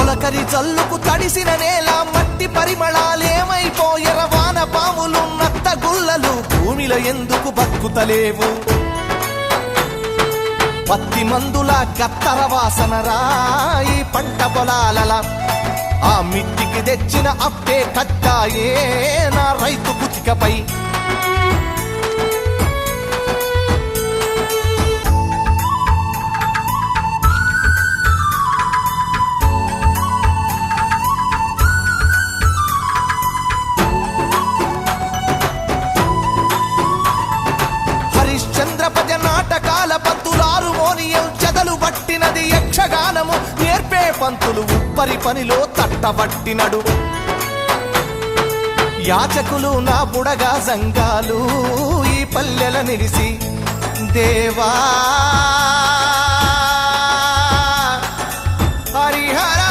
తొలకరి జల్లుకు తడిసిన నేల మట్టి పరిమళాలేమైపోయెర వాన పాములు నత్త గుల్లలు భూమిలో ఎందుకు బతుకుతలేవు పత్తి మందుల గత్తర వాసన రాయి పంట పొలాలల ఆ మిట్టికి తెచ్చిన అప్పే కట్టాయే నా రైతు కుతికపై హరిశ్చంద్రపద నాటకాల పంతులారు మోనియం చెదలు పట్టినది యక్షగానము నేర్పే పంతులు ఉప్పరి పనిలో తట్టబట్టినడు యాచకులు నా బుడగా సంఘాలు ఈ పల్లెల నిలిసి దేవా హరిహర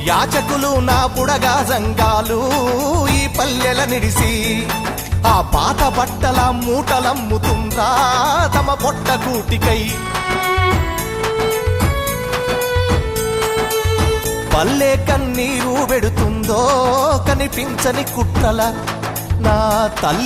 యాచకులు నా బుడగా సంఘాలు ఈ పల్లెల నిడిసి ఆ పాత బట్టల మూటలమ్ముతుందా తమ పొట్ట కూటికై పల్లె కన్నీరు పెడుతుందో కనిపించని కుట్రల నా తల్లి